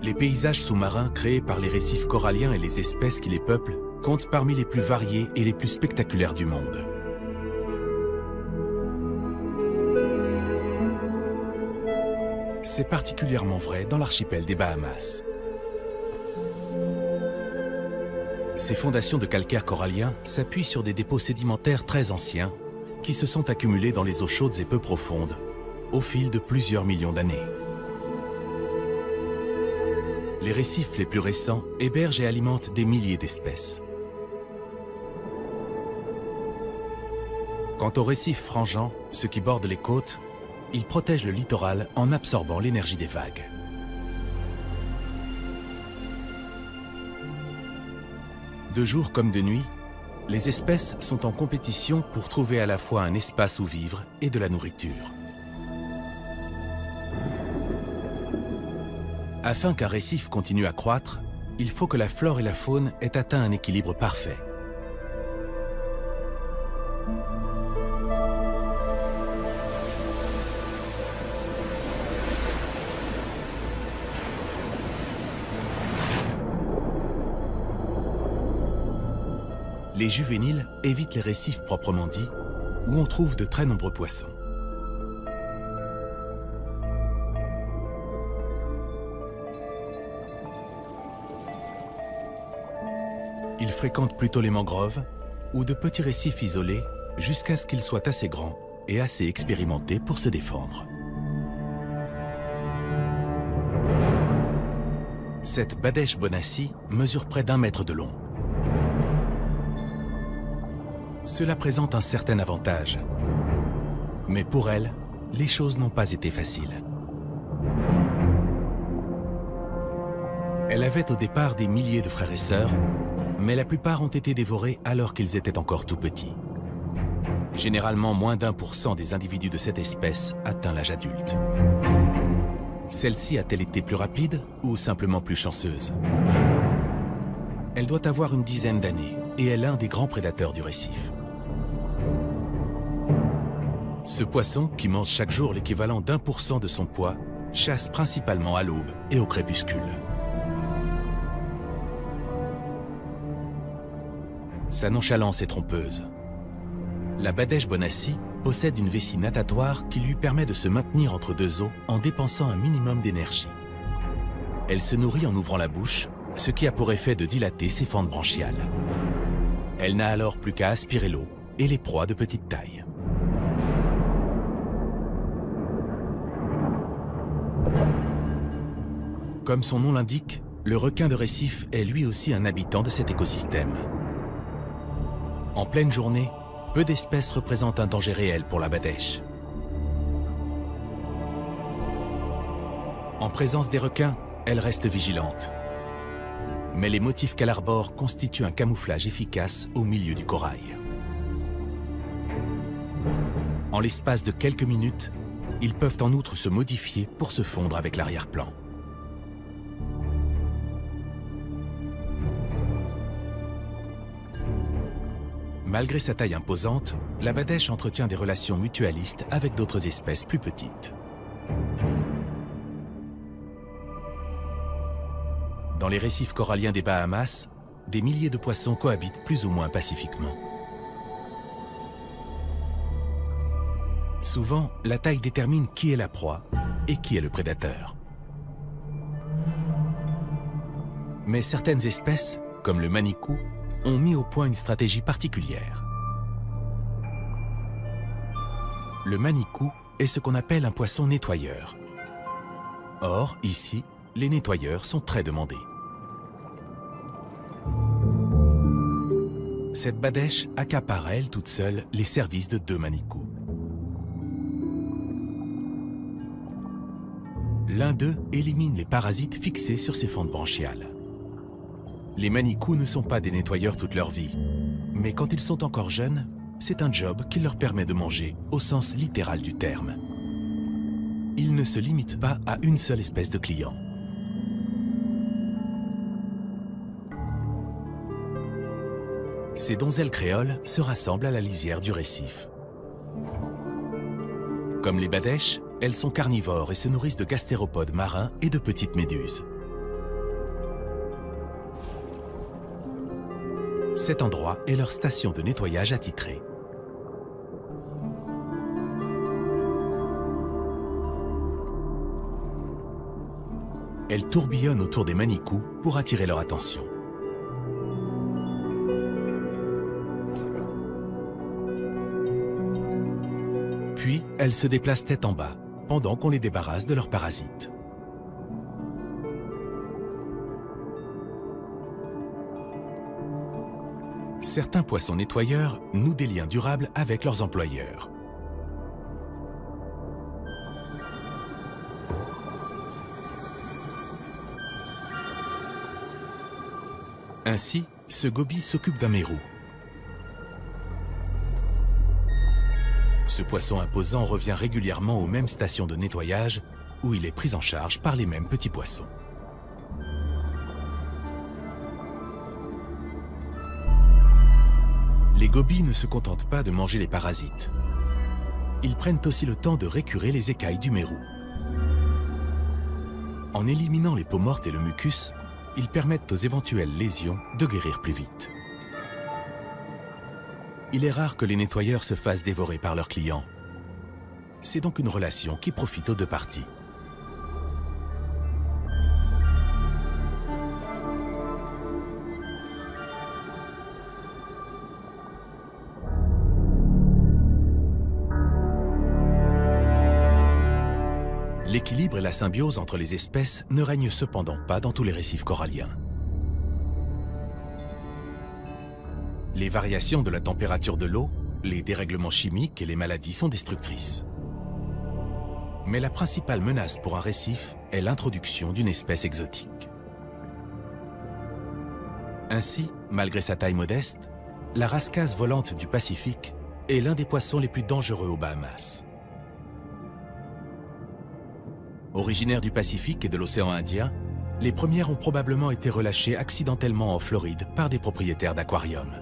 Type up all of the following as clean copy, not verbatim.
Les paysages sous-marins créés par les récifs coralliens et les espèces qui les peuplent comptent parmi les plus variés et les plus spectaculaires du monde. C'est particulièrement vrai dans l'archipel des Bahamas. Ces fondations de calcaire corallien s'appuient sur des dépôts sédimentaires très anciens qui se sont accumulés dans les eaux chaudes et peu profondes au fil de plusieurs millions d'années. Les récifs les plus récents hébergent et alimentent des milliers d'espèces. Quant aux récifs frangeants, ceux qui bordent les côtes, ils protègent le littoral en absorbant l'énergie des vagues. De jour comme de nuit, les espèces sont en compétition pour trouver à la fois un espace où vivre et de la nourriture. Afin qu'un récif continue à croître, il faut que la flore et la faune aient atteint un équilibre parfait. Les juvéniles évitent les récifs proprement dits, où on trouve de très nombreux poissons. Ils fréquentent plutôt les mangroves ou de petits récifs isolés jusqu'à ce qu'ils soient assez grands et assez expérimentés pour se défendre. Cette Badèche bonassi mesure près d'1 mètre de long. Cela présente un certain avantage. Mais pour elle, les choses n'ont pas été faciles. Elle avait au départ des milliers de frères et sœurs, mais la plupart ont été dévorés alors qu'ils étaient encore tout petits. Généralement, moins d'1% des individus de cette espèce atteint l'âge adulte. Celle-ci a-t-elle été plus rapide ou simplement plus chanceuse? Elle doit avoir une dizaine d'années et est l'un des grands prédateurs du récif. Ce poisson, qui mange chaque jour l'équivalent d'1% de son poids, chasse principalement à l'aube et au crépuscule. Sa nonchalance est trompeuse. La Badèche bonassi possède une vessie natatoire qui lui permet de se maintenir entre deux eaux en dépensant un minimum d'énergie. Elle se nourrit en ouvrant la bouche, ce qui a pour effet de dilater ses fentes branchiales. Elle n'a alors plus qu'à aspirer l'eau et les proies de petite taille. Comme son nom l'indique, le requin de récif est lui aussi un habitant de cet écosystème. En pleine journée, peu d'espèces représentent un danger réel pour la Badèche. En présence des requins, elle reste vigilante. Mais les motifs qu'elle arbore constituent un camouflage efficace au milieu du corail. En l'espace de quelques minutes, ils peuvent en outre se modifier pour se fondre avec l'arrière-plan. Malgré sa taille imposante, la Badèche entretient des relations mutualistes avec d'autres espèces plus petites. Dans les récifs coralliens des Bahamas, des milliers de poissons cohabitent plus ou moins pacifiquement. Souvent, la taille détermine qui est la proie et qui est le prédateur. Mais certaines espèces, comme le manicou, ont mis au point une stratégie particulière. Le manicou est ce qu'on appelle un poisson nettoyeur. Or, ici, les nettoyeurs sont très demandés. Cette Badèche accapare à elle toute seule les services de 2 manicous. L'un d'eux élimine les parasites fixés sur ses fentes branchiales. Les manicous ne sont pas des nettoyeurs toute leur vie, mais quand ils sont encore jeunes, c'est un job qui leur permet de manger au sens littéral du terme. Ils ne se limitent pas à une seule espèce de client. Ces donzelles créoles se rassemblent à la lisière du récif. Comme les Badèches, elles sont carnivores et se nourrissent de gastéropodes marins et de petites méduses. Cet endroit est leur station de nettoyage attitrée. Elles tourbillonnent autour des manicous pour attirer leur attention. Puis, elles se déplacent tête en bas, pendant qu'on les débarrasse de leurs parasites. Certains poissons nettoyeurs nouent des liens durables avec leurs employeurs. Ainsi, ce gobie s'occupe d'un mérou. Ce poisson imposant revient régulièrement aux mêmes stations de nettoyage où il est pris en charge par les mêmes petits poissons. Les gobies ne se contentent pas de manger les parasites. Ils prennent aussi le temps de récurer les écailles du mérou. En éliminant les peaux mortes et le mucus, ils permettent aux éventuelles lésions de guérir plus vite. Il est rare que les nettoyeurs se fassent dévorer par leurs clients. C'est donc une relation qui profite aux deux parties. L'équilibre et la symbiose entre les espèces ne règnent cependant pas dans tous les récifs coralliens. Les variations de la température de l'eau, les dérèglements chimiques et les maladies sont destructrices. Mais la principale menace pour un récif est l'introduction d'une espèce exotique. Ainsi, malgré sa taille modeste, la rascasse volante du Pacifique est l'un des poissons les plus dangereux aux Bahamas. Originaires du Pacifique et de l'océan Indien, les premières ont probablement été relâchées accidentellement en Floride par des propriétaires d'aquariums.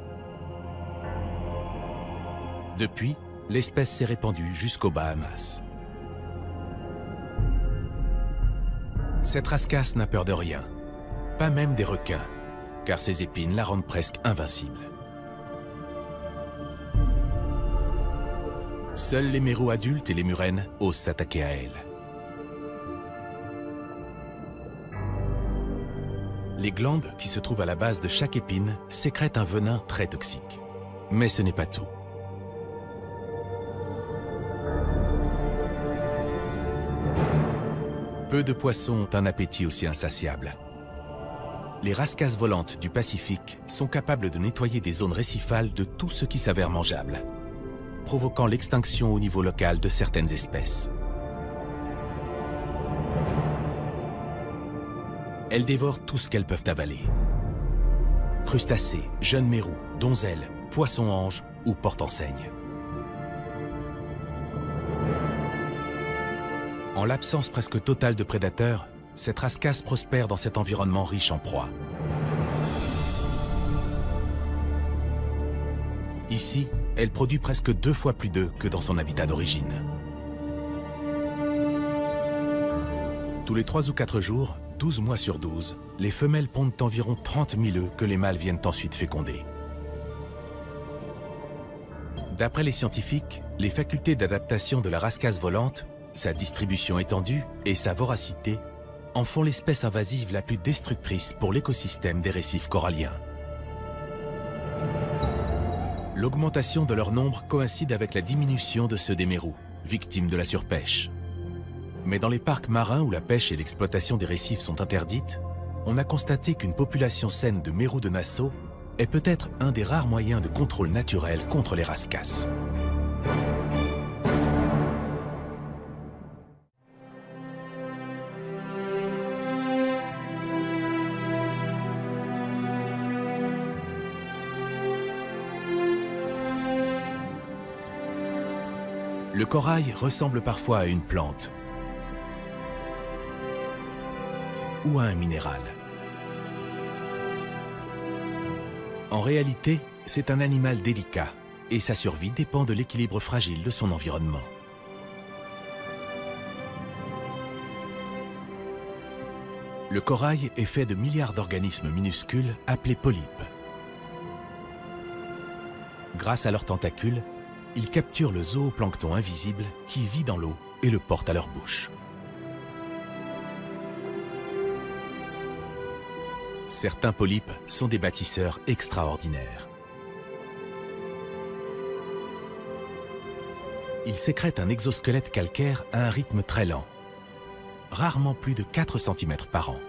Depuis, l'espèce s'est répandue jusqu'aux Bahamas. Cette rascasse n'a peur de rien, pas même des requins, car ses épines la rendent presque invincible. Seuls les mérous adultes et les murènes osent s'attaquer à elle. Les glandes qui se trouvent à la base de chaque épine sécrètent un venin très toxique. Mais ce n'est pas tout. Peu de poissons ont un appétit aussi insatiable. Les rascasses volantes du Pacifique sont capables de nettoyer des zones récifales de tout ce qui s'avère mangeable, provoquant l'extinction au niveau local de certaines espèces. Elles dévorent tout ce qu'elles peuvent avaler. Crustacés, jeunes mérous, donzelles, poissons-anges ou porte-enseignes. En l'absence presque totale de prédateurs, cette rascasse prospère dans cet environnement riche en proies. Ici, elle produit presque 2 fois plus d'œufs que dans son habitat d'origine. Tous les 3 ou 4 jours, 12 mois sur 12, les femelles pondent environ 30 000 œufs que les mâles viennent ensuite féconder. D'après les scientifiques, les facultés d'adaptation de la rascasse volante, sa distribution étendue et sa voracité en font l'espèce invasive la plus destructrice pour l'écosystème des récifs coralliens. L'augmentation de leur nombre coïncide avec la diminution de ceux des mérous, victimes de la surpêche. Mais dans les parcs marins où la pêche et l'exploitation des récifs sont interdites, on a constaté qu'une population saine de mérous de Nassau est peut-être un des rares moyens de contrôle naturel contre les rascasses. Le corail ressemble parfois à une plante ou à un minéral. En réalité, c'est un animal délicat et sa survie dépend de l'équilibre fragile de son environnement. Le corail est fait de milliards d'organismes minuscules appelés polypes. Grâce à leurs tentacules, ils capturent le zooplancton invisible qui vit dans l'eau et le portent à leur bouche. Certains polypes sont des bâtisseurs extraordinaires. Ils sécrètent un exosquelette calcaire à un rythme très lent, rarement plus de 4 cm par an.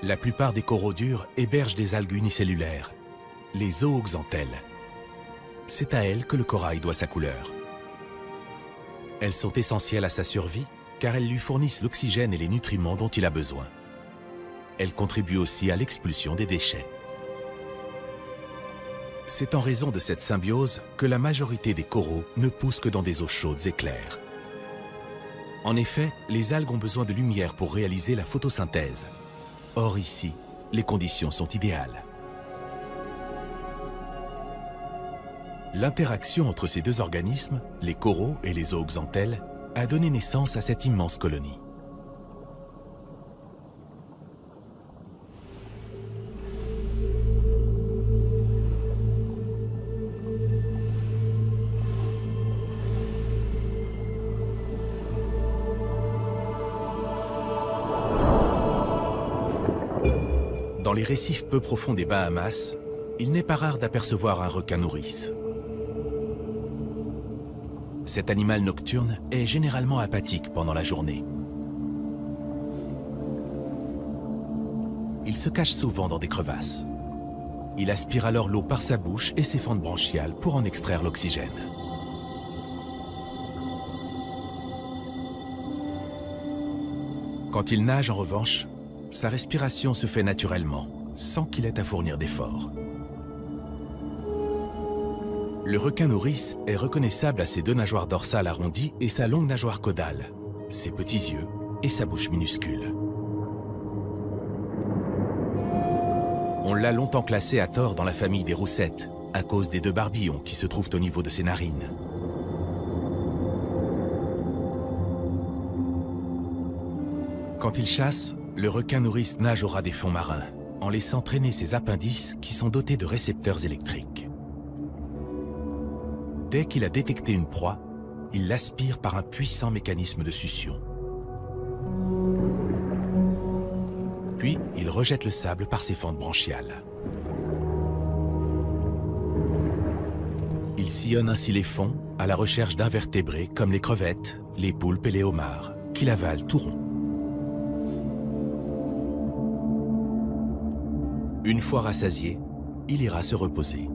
La plupart des coraux durs hébergent des algues unicellulaires, les zooxanthelles. C'est à elles que le corail doit sa couleur. Elles sont essentielles à sa survie car elles lui fournissent l'oxygène et les nutriments dont il a besoin. Elles contribuent aussi à l'expulsion des déchets. C'est en raison de cette symbiose que la majorité des coraux ne poussent que dans des eaux chaudes et claires. En effet, les algues ont besoin de lumière pour réaliser la photosynthèse. Or ici, les conditions sont idéales. L'interaction entre ces deux organismes, les coraux et les zooxanthelles, a donné naissance à cette immense colonie. Dans les récifs peu profonds des Bahamas, il n'est pas rare d'apercevoir un requin nourrice. Cet animal nocturne est généralement apathique pendant la journée. Il se cache souvent dans des crevasses. Il aspire alors l'eau par sa bouche et ses fentes branchiales pour en extraire l'oxygène. Quand il nage, en revanche, sa respiration se fait naturellement, sans qu'il ait à fournir d'efforts. Le requin nourrice est reconnaissable à ses deux nageoires dorsales arrondies et sa longue nageoire caudale, ses petits yeux et sa bouche minuscule. On l'a longtemps classé à tort dans la famille des roussettes, à cause des deux barbillons qui se trouvent au niveau de ses narines. Quand il chasse, le requin nourrice nage au ras des fonds marins, en laissant traîner ses appendices qui sont dotés de récepteurs électriques. Dès qu'il a détecté une proie, il l'aspire par un puissant mécanisme de succion. Puis, il rejette le sable par ses fentes branchiales. Il sillonne ainsi les fonds à la recherche d'invertébrés comme les crevettes, les poulpes et les homards, qu'il avale tout rond. Une fois rassasié, il ira se reposer.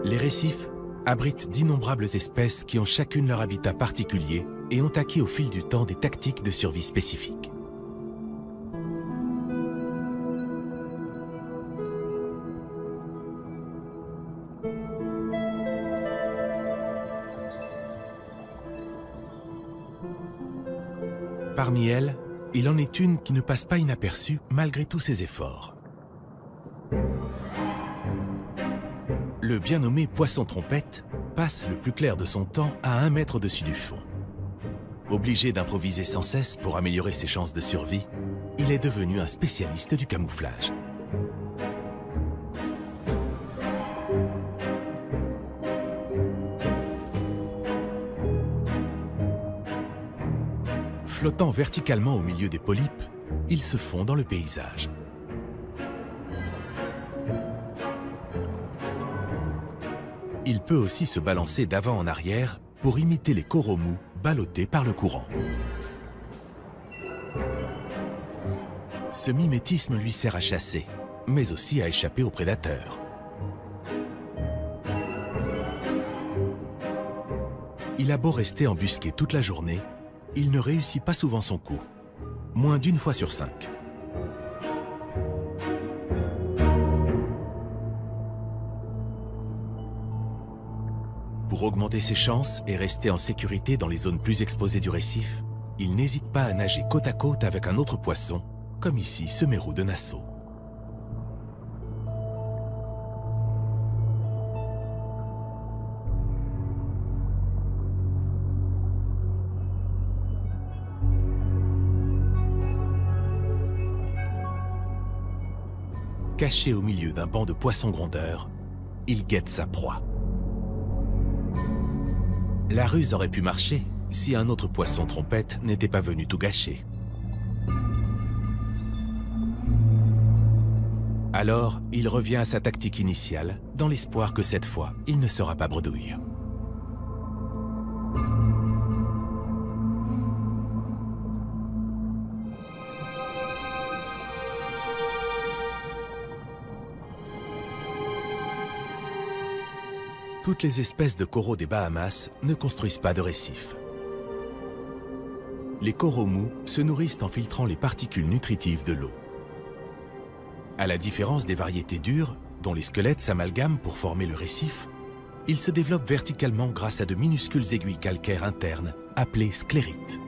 Les récifs abritent d'innombrables espèces qui ont chacune leur habitat particulier et ont acquis au fil du temps des tactiques de survie spécifiques. Parmi elles, il en est une qui ne passe pas inaperçue malgré tous ses efforts. Le bien nommé poisson-trompette passe le plus clair de son temps à 1 mètre au-dessus du fond. Obligé d'improviser sans cesse pour améliorer ses chances de survie, il est devenu un spécialiste du camouflage. Flottant verticalement au milieu des polypes, il se fond dans le paysage. Il peut aussi se balancer d'avant en arrière pour imiter les coraux mous ballottés par le courant. Ce mimétisme lui sert à chasser, mais aussi à échapper aux prédateurs. Il a beau rester embusqué toute la journée, il ne réussit pas souvent son coup, moins d'1 fois sur 5. Pour augmenter ses chances et rester en sécurité dans les zones plus exposées du récif, il n'hésite pas à nager côte à côte avec un autre poisson, comme ici ce mérou de Nassau. Caché au milieu d'un banc de poissons grondeurs, il guette sa proie. La ruse aurait pu marcher si un autre poisson trompette n'était pas venu tout gâcher. Alors, il revient à sa tactique initiale, dans l'espoir que cette fois, il ne sera pas bredouille. Toutes les espèces de coraux des Bahamas ne construisent pas de récifs. Les coraux mous se nourrissent en filtrant les particules nutritives de l'eau. À la différence des variétés dures, dont les squelettes s'amalgament pour former le récif, ils se développent verticalement grâce à de minuscules aiguilles calcaires internes, appelées sclérites.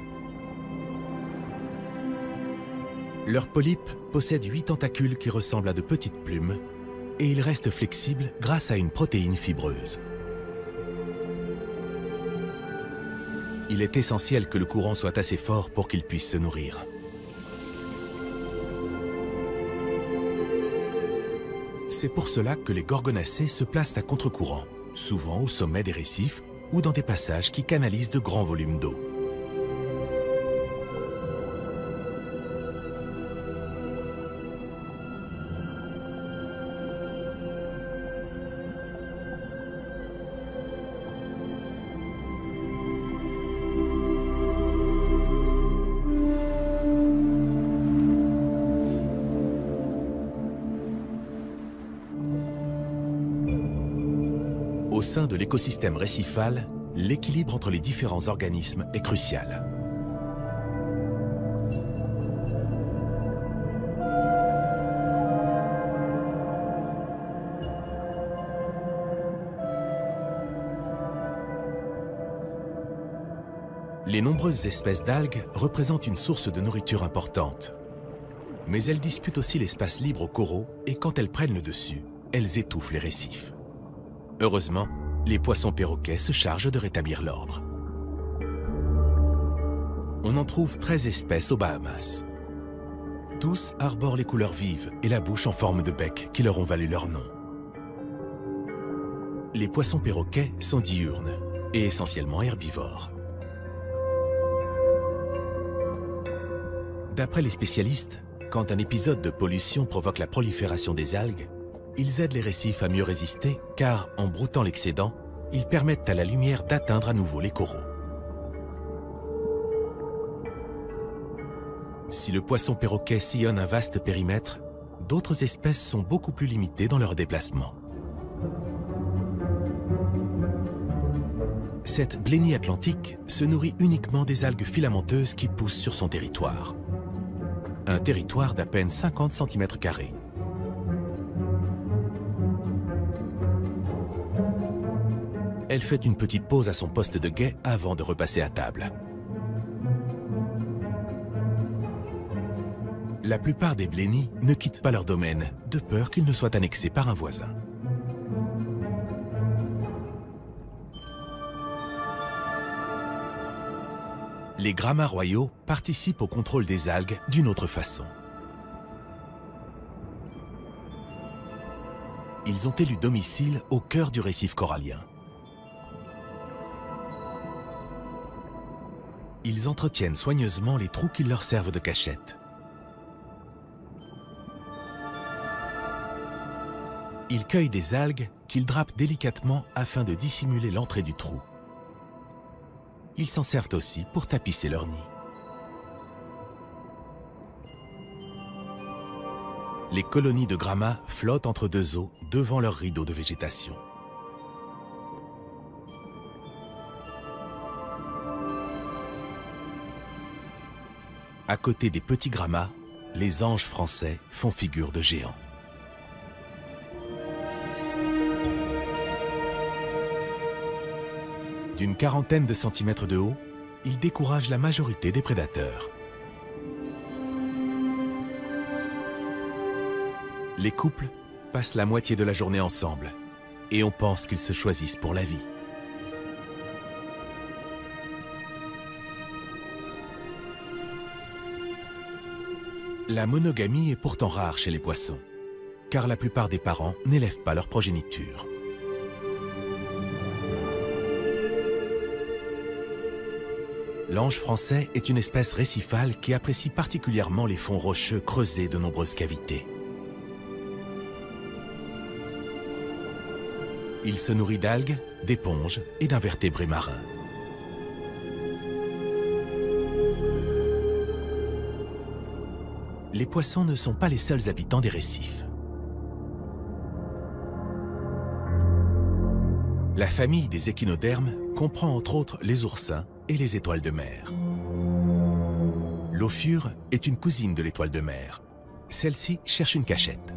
Leurs polypes possèdent 8 tentacules qui ressemblent à de petites plumes, et ils restent flexibles grâce à une protéine fibreuse. Il est essentiel que le courant soit assez fort pour qu'ils puissent se nourrir. C'est pour cela que les gorgonacées se placent à contre-courant, souvent au sommet des récifs ou dans des passages qui canalisent de grands volumes d'eau. Au sein de l'écosystème récifal, l'équilibre entre les différents organismes est crucial. Les nombreuses espèces d'algues représentent une source de nourriture importante. Mais elles disputent aussi l'espace libre aux coraux et quand elles prennent le dessus, elles étouffent les récifs. Heureusement, les poissons perroquets se chargent de rétablir l'ordre. On en trouve 13 espèces aux Bahamas. Tous arborent les couleurs vives et la bouche en forme de bec qui leur ont valu leur nom. Les poissons perroquets sont diurnes et essentiellement herbivores. D'après les spécialistes, quand un épisode de pollution provoque la prolifération des algues, ils aident les récifs à mieux résister car, en broutant l'excédent, ils permettent à la lumière d'atteindre à nouveau les coraux. Si le poisson perroquet sillonne un vaste périmètre, d'autres espèces sont beaucoup plus limitées dans leur déplacement. Cette blénie atlantique se nourrit uniquement des algues filamenteuses qui poussent sur son territoire. Un territoire d'à peine 50 cm². Elle fait une petite pause à son poste de guet avant de repasser à table. La plupart des blénies ne quittent pas leur domaine, de peur qu'ils ne soient annexés par un voisin. Les grammas royaux participent au contrôle des algues d'une autre façon. Ils ont élu domicile au cœur du récif corallien. Ils entretiennent soigneusement les trous qui leur servent de cachette. Ils cueillent des algues qu'ils drapent délicatement afin de dissimuler l'entrée du trou. Ils s'en servent aussi pour tapisser leur nid. Les colonies de grammas flottent entre deux eaux devant leur rideau de végétation. À côté des petits grammas, les anges français font figure de géants. D'une quarantaine de centimètres de haut, il décourage la majorité des prédateurs. Les couples passent la moitié de la journée ensemble et on pense qu'ils se choisissent pour la vie. La monogamie est pourtant rare chez les poissons, car la plupart des parents n'élèvent pas leur progéniture. L'ange français est une espèce récifale qui apprécie particulièrement les fonds rocheux creusés de nombreuses cavités. Il se nourrit d'algues, d'éponges et d'invertébrés marins. Les poissons ne sont pas les seuls habitants des récifs. La famille des échinodermes comprend entre autres les oursins et les étoiles de mer. L'ophure est une cousine de l'étoile de mer. Celle-ci cherche une cachette.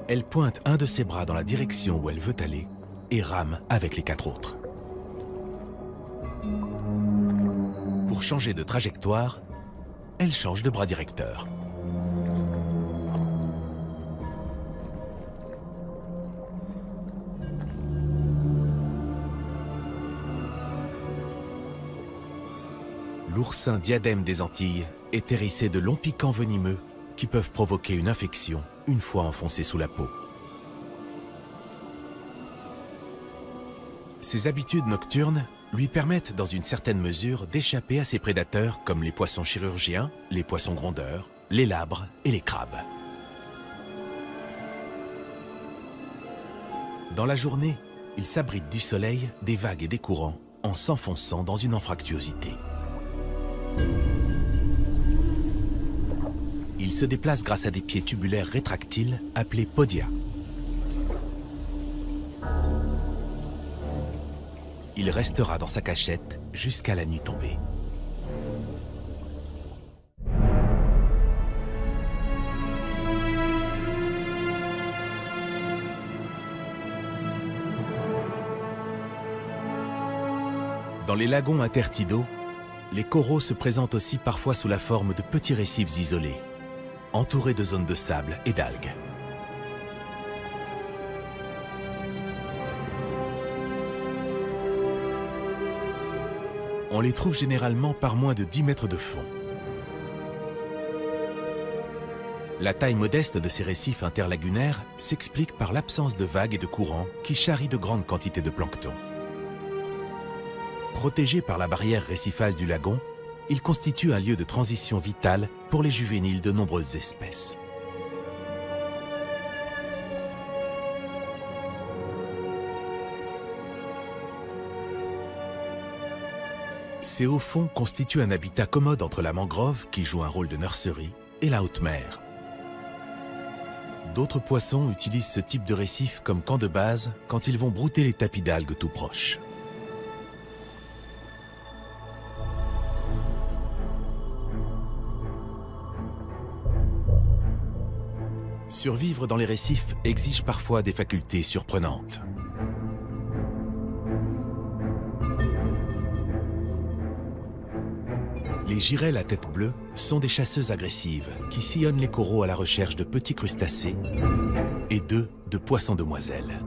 Elle pointe un de ses bras dans la direction où elle veut aller et rame avec les 4 autres. Pour changer de trajectoire, elle change de bras directeur. L'oursin diadème des Antilles est hérissé de longs piquants venimeux qui peuvent provoquer une infection une fois enfoncés sous la peau. Ses habitudes nocturnes lui permettent dans une certaine mesure d'échapper à ses prédateurs comme les poissons chirurgiens, les poissons grondeurs, les labres et les crabes. Dans la journée, il s'abrite du soleil, des vagues et des courants en s'enfonçant dans une anfractuosité. Il se déplace grâce à des pieds tubulaires rétractiles appelés podia. Il restera dans sa cachette jusqu'à la nuit tombée. Dans les lagons intertidaux, les coraux se présentent aussi parfois sous la forme de petits récifs isolés, entourés de zones de sable et d'algues. On les trouve généralement par moins de 10 mètres de fond. La taille modeste de ces récifs interlagunaires s'explique par l'absence de vagues et de courants qui charrient de grandes quantités de plancton. Protégés par la barrière récifale du lagon, ils constituent un lieu de transition vital pour les juvéniles de nombreuses espèces. Ces hauts fonds constituent un habitat commode entre la mangrove, qui joue un rôle de nurserie, et la haute mer. D'autres poissons utilisent ce type de récif comme camp de base quand ils vont brouter les tapis d'algues tout proches. Survivre dans les récifs exige parfois des facultés surprenantes. Les girelles à tête bleue sont des chasseuses agressives qui sillonnent les coraux à la recherche de petits crustacés et d'œufs de poissons demoiselles.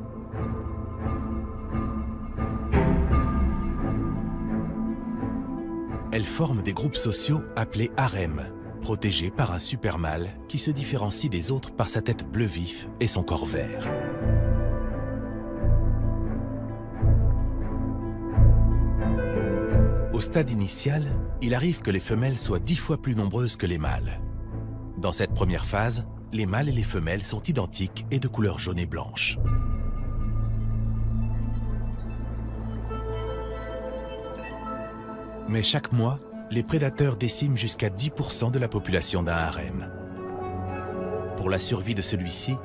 Elles forment des groupes sociaux appelés harems, protégés par un super mâle qui se différencie des autres par sa tête bleu vif et son corps vert. Au stade initial, il arrive que les femelles soient 10 fois plus nombreuses que les mâles. Dans cette première phase, les mâles et les femelles sont identiques et de couleur jaune et blanche. Mais chaque mois, les prédateurs déciment jusqu'à 10% de la population d'un harem. Pour la survie de celui-ci,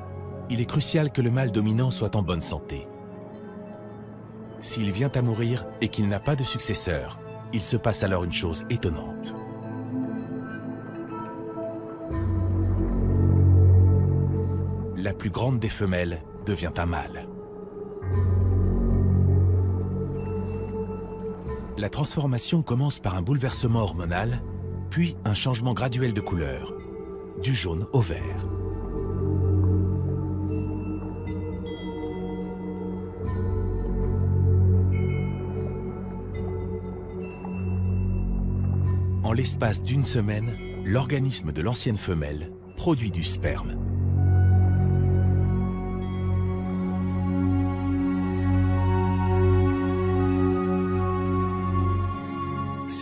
il est crucial que le mâle dominant soit en bonne santé. S'il vient à mourir et qu'il n'a pas de successeur, il se passe alors une chose étonnante. La plus grande des femelles devient un mâle. La transformation commence par un bouleversement hormonal, puis un changement graduel de couleur, du jaune au vert. En l'espace d'une semaine, l'organisme de l'ancienne femelle produit du sperme.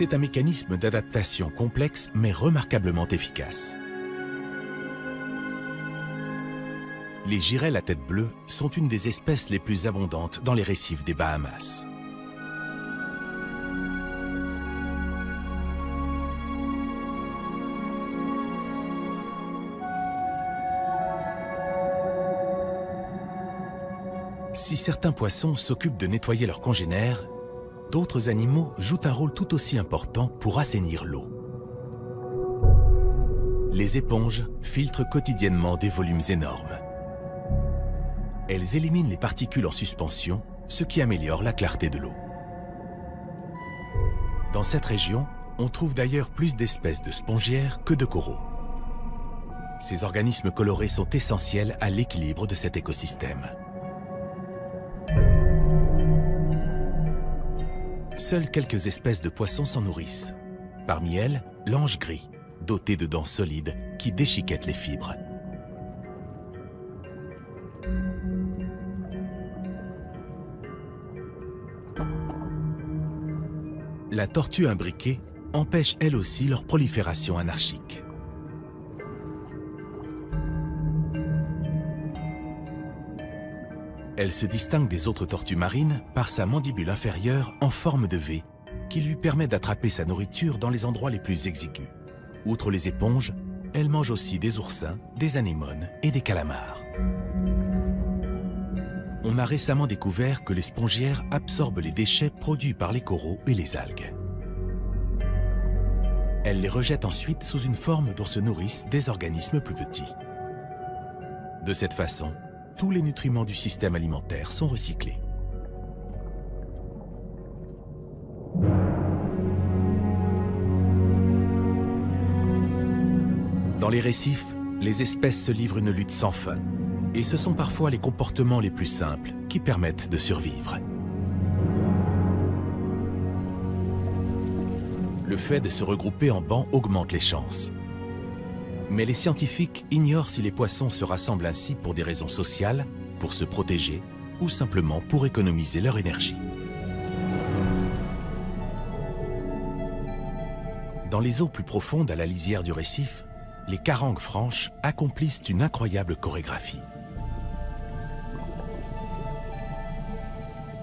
C'est un mécanisme d'adaptation complexe mais remarquablement efficace. Les girelles à tête bleue sont une des espèces les plus abondantes dans les récifs des Bahamas. Si certains poissons s'occupent de nettoyer leurs congénères, d'autres animaux jouent un rôle tout aussi important pour assainir l'eau. Les éponges filtrent quotidiennement des volumes énormes. Elles éliminent les particules en suspension, ce qui améliore la clarté de l'eau. Dans cette région, on trouve d'ailleurs plus d'espèces de spongiaires que de coraux. Ces organismes colorés sont essentiels à l'équilibre de cet écosystème. Seules quelques espèces de poissons s'en nourrissent. Parmi elles, l'ange gris, doté de dents solides qui déchiquettent les fibres. La tortue imbriquée empêche elle aussi leur prolifération anarchique. Elle se distingue des autres tortues marines par sa mandibule inférieure en forme de V qui lui permet d'attraper sa nourriture dans les endroits les plus exigus. Outre les éponges, elle mange aussi des oursins, des anémones et des calamars. On a récemment découvert que les spongiaires absorbent les déchets produits par les coraux et les algues. Elles les rejettent ensuite sous une forme dont se nourrissent des organismes plus petits. De cette façon, tous les nutriments du système alimentaire sont recyclés. Dans les récifs, les espèces se livrent une lutte sans fin. Et ce sont parfois les comportements les plus simples qui permettent de survivre. Le fait de se regrouper en bancs augmente les chances. Mais les scientifiques ignorent si les poissons se rassemblent ainsi pour des raisons sociales, pour se protéger ou simplement pour économiser leur énergie. Dans les eaux plus profondes à la lisière du récif, les carangues franches accomplissent une incroyable chorégraphie.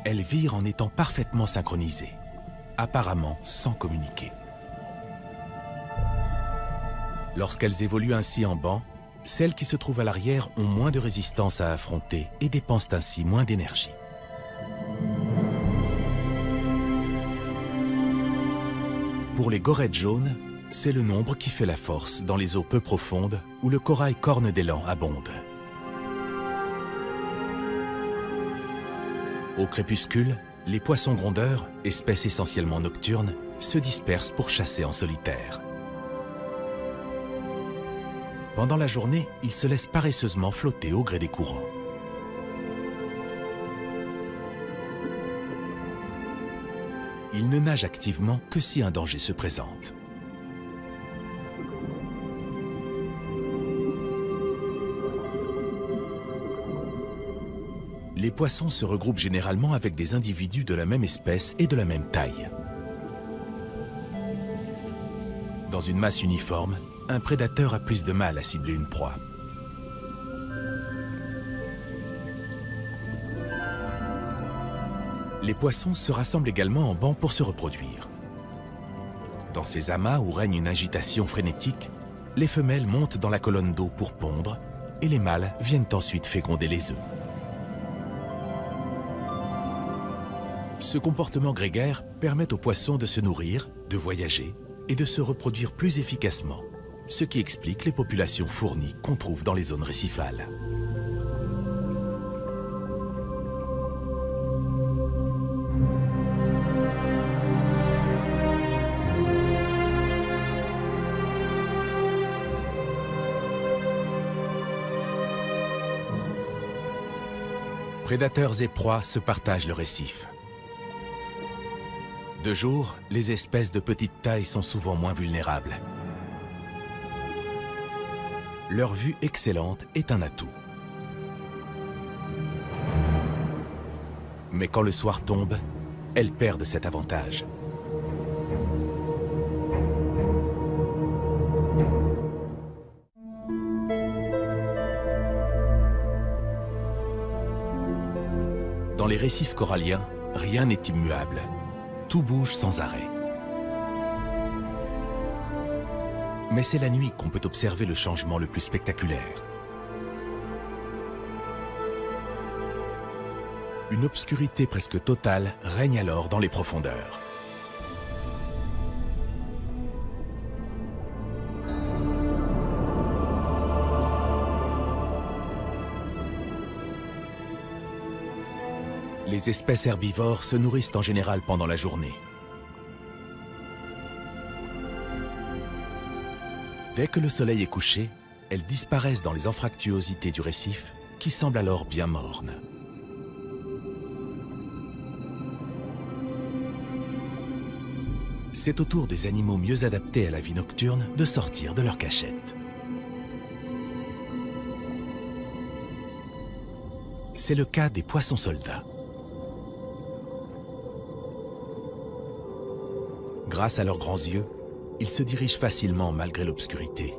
Elles virent en étant parfaitement synchronisées, apparemment sans communiquer. Lorsqu'elles évoluent ainsi en banc, celles qui se trouvent à l'arrière ont moins de résistance à affronter et dépensent ainsi moins d'énergie. Pour les gorettes jaunes, c'est le nombre qui fait la force dans les eaux peu profondes où le corail corne d'élan abonde. Au crépuscule, les poissons grondeurs, espèces essentiellement nocturnes, se dispersent pour chasser en solitaire. Pendant la journée, ils se laissent paresseusement flotter au gré des courants. Ils ne nagent activement que si un danger se présente. Les poissons se regroupent généralement avec des individus de la même espèce et de la même taille. Dans une masse uniforme, un prédateur a plus de mal à cibler une proie. Les poissons se rassemblent également en bancs pour se reproduire. Dans ces amas où règne une agitation frénétique, les femelles montent dans la colonne d'eau pour pondre et les mâles viennent ensuite féconder les œufs. Ce comportement grégaire permet aux poissons de se nourrir, de voyager et de se reproduire plus efficacement, ce qui explique les populations fournies qu'on trouve dans les zones récifales. Prédateurs et proies se partagent le récif. De jour, les espèces de petite taille sont souvent moins vulnérables. Leur vue excellente est un atout. Mais quand le soir tombe, elles perdent cet avantage. Dans les récifs coralliens, rien n'est immuable. Tout bouge sans arrêt. Mais c'est la nuit qu'on peut observer le changement le plus spectaculaire. Une obscurité presque totale règne alors dans les profondeurs. Les espèces herbivores se nourrissent en général pendant la journée. Dès que le soleil est couché, elles disparaissent dans les anfractuosités du récif, qui semble alors bien morne. C'est au tour des animaux mieux adaptés à la vie nocturne de sortir de leur cachette. C'est le cas des poissons-soldats. Grâce à leurs grands yeux, ils se dirigent facilement malgré l'obscurité.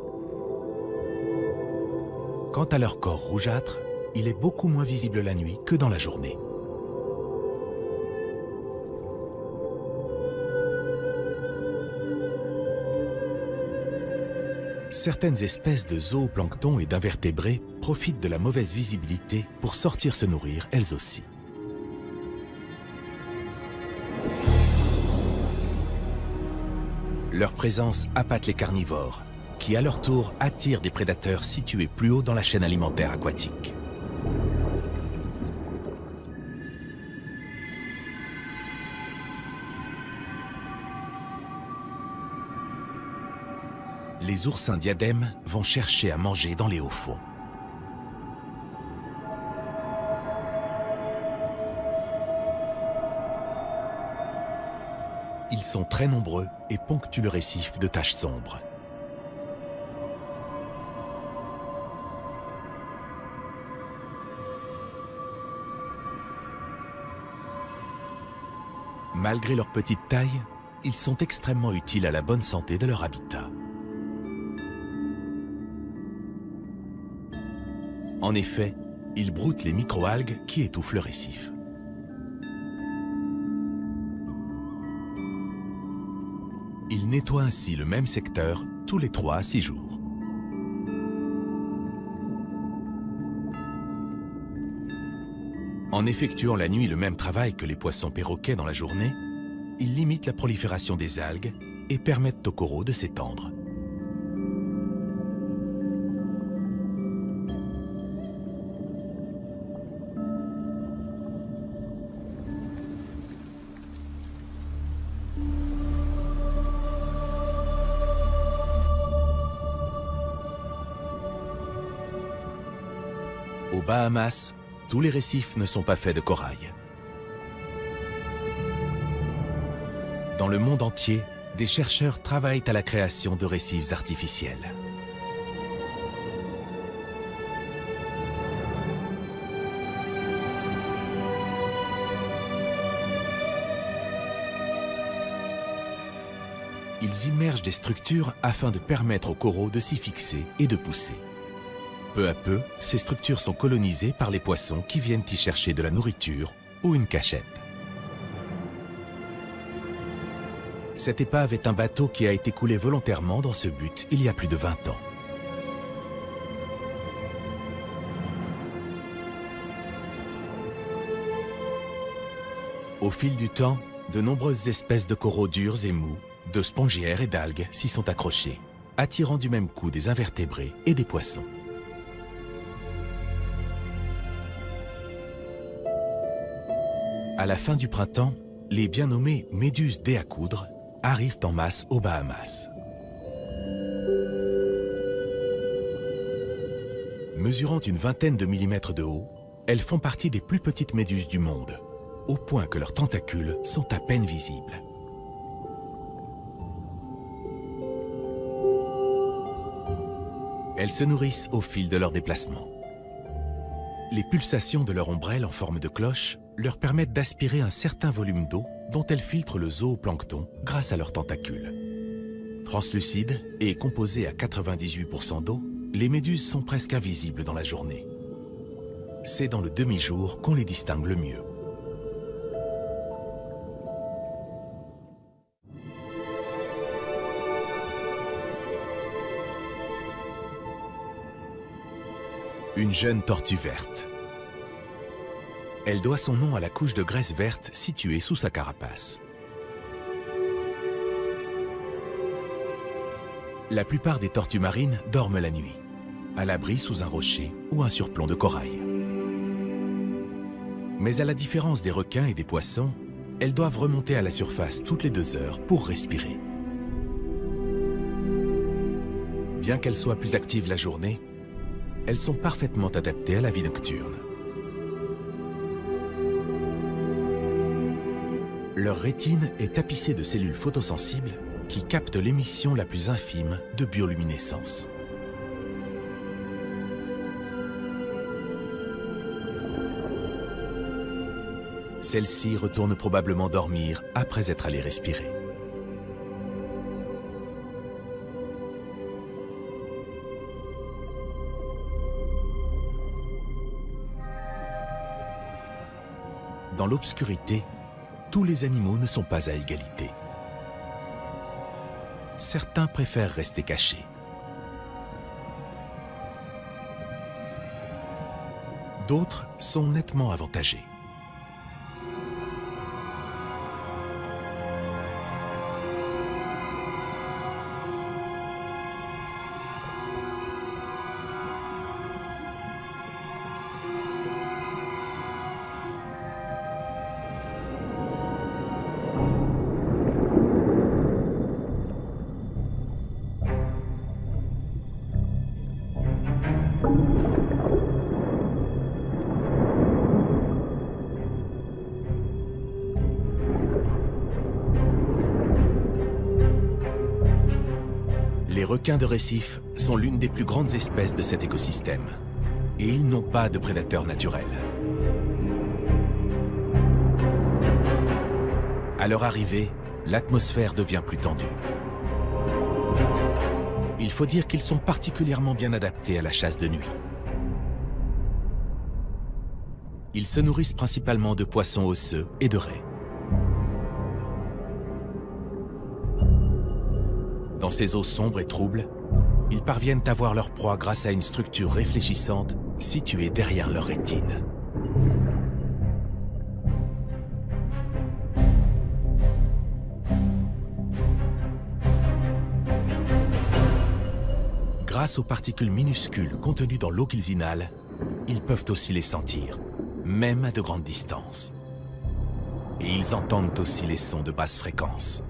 Quant à leur corps rougeâtre, il est beaucoup moins visible la nuit que dans la journée. Certaines espèces de zooplancton et d'invertébrés profitent de la mauvaise visibilité pour sortir se nourrir elles aussi. Leur présence appâte les carnivores, qui à leur tour attirent des prédateurs situés plus haut dans la chaîne alimentaire aquatique. Les oursins diadèmes vont chercher à manger dans les hauts fonds. Ils sont très nombreux et ponctuent le récif de taches sombres. Malgré leur petite taille, ils sont extrêmement utiles à la bonne santé de leur habitat. En effet, ils broutent les microalgues qui étouffent le récif. Ils nettoient ainsi le même secteur tous les 3 à 6 jours. En effectuant la nuit le même travail que les poissons perroquets dans la journée, ils limitent la prolifération des algues et permettent aux coraux de s'étendre. Aux Bahamas, tous les récifs ne sont pas faits de corail. Dans le monde entier, des chercheurs travaillent à la création de récifs artificiels. Ils immergent des structures afin de permettre aux coraux de s'y fixer et de pousser. Peu à peu, ces structures sont colonisées par les poissons qui viennent y chercher de la nourriture ou une cachette. Cette épave est un bateau qui a été coulé volontairement dans ce but il y a plus de 20 ans. Au fil du temps, de nombreuses espèces de coraux durs et mous, de spongiaires et d'algues s'y sont accrochées, attirant du même coup des invertébrés et des poissons. À la fin du printemps, les bien nommées méduses déacoudres arrivent en masse aux Bahamas. Mesurant une vingtaine de millimètres de haut, elles font partie des plus petites méduses du monde, au point que leurs tentacules sont à peine visibles. Elles se nourrissent au fil de leur déplacement. Les pulsations de leur ombrelle en forme de cloche leur permettent d'aspirer un certain volume d'eau dont elles filtrent le zooplancton grâce à leurs tentacules. Translucides et composées à 98% d'eau, les méduses sont presque invisibles dans la journée. C'est dans le demi-jour qu'on les distingue le mieux. Une jeune tortue verte. Elle doit son nom à la couche de graisse verte située sous sa carapace. La plupart des tortues marines dorment la nuit, à l'abri sous un rocher ou un surplomb de corail. Mais à la différence des requins et des poissons, elles doivent remonter à la surface toutes les 2 heures pour respirer. Bien qu'elles soient plus actives la journée, elles sont parfaitement adaptées à la vie nocturne. Leur rétine est tapissée de cellules photosensibles qui captent l'émission la plus infime de bioluminescence. Celles-ci retournent probablement dormir après être allées respirer. Dans l'obscurité, tous les animaux ne sont pas à égalité. Certains préfèrent rester cachés. D'autres sont nettement avantagés. Les requins de récif sont l'une des plus grandes espèces de cet écosystème et ils n'ont pas de prédateurs naturels. À leur arrivée, l'atmosphère devient plus tendue. Il faut dire qu'ils sont particulièrement bien adaptés à la chasse de nuit. Ils se nourrissent principalement de poissons osseux et de raies. Dans ces eaux sombres et troubles, ils parviennent à voir leur proie grâce à une structure réfléchissante située derrière leur rétine. Grâce aux particules minuscules contenues dans l'eau qu'ils inhalent, ils peuvent aussi les sentir, même à de grandes distances. Et ils entendent aussi les sons de basse fréquence.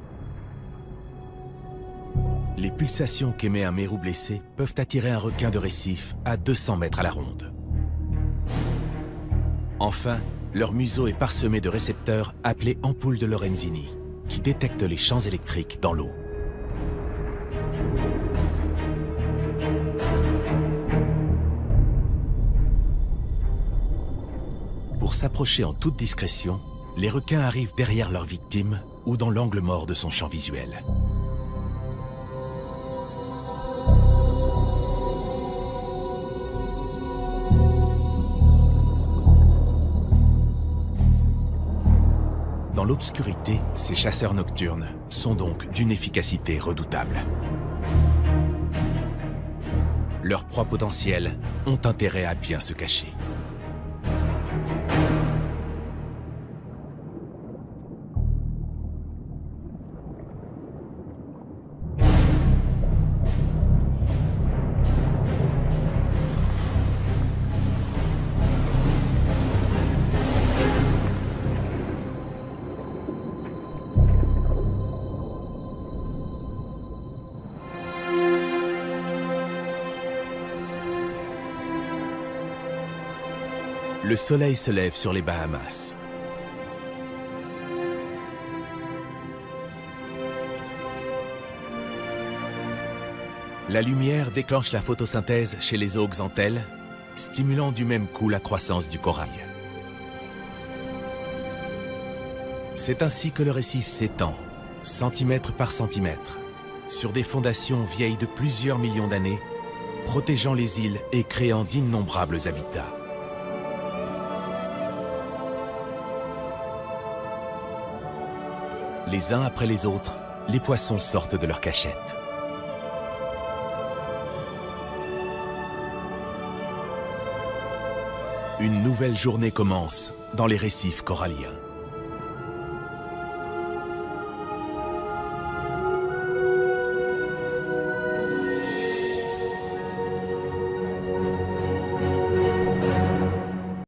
Les pulsations qu'émet un mérou blessé peuvent attirer un requin de récif à 200 mètres à la ronde. Enfin, leur museau est parsemé de récepteurs appelés ampoules de Lorenzini, qui détectent les champs électriques dans l'eau. Pour s'approcher en toute discrétion, les requins arrivent derrière leur victime ou dans l'angle mort de son champ visuel. Dans l'obscurité, ces chasseurs nocturnes sont donc d'une efficacité redoutable. Leurs proies potentielles ont intérêt à bien se cacher. Le soleil se lève sur les Bahamas. La lumière déclenche la photosynthèse chez les zooxanthelles, stimulant du même coup la croissance du corail. C'est ainsi que le récif s'étend, centimètre par centimètre, sur des fondations vieilles de plusieurs millions d'années, protégeant les îles et créant d'innombrables habitats. Les uns après les autres, les poissons sortent de leur cachette. Une nouvelle journée commence dans les récifs coralliens.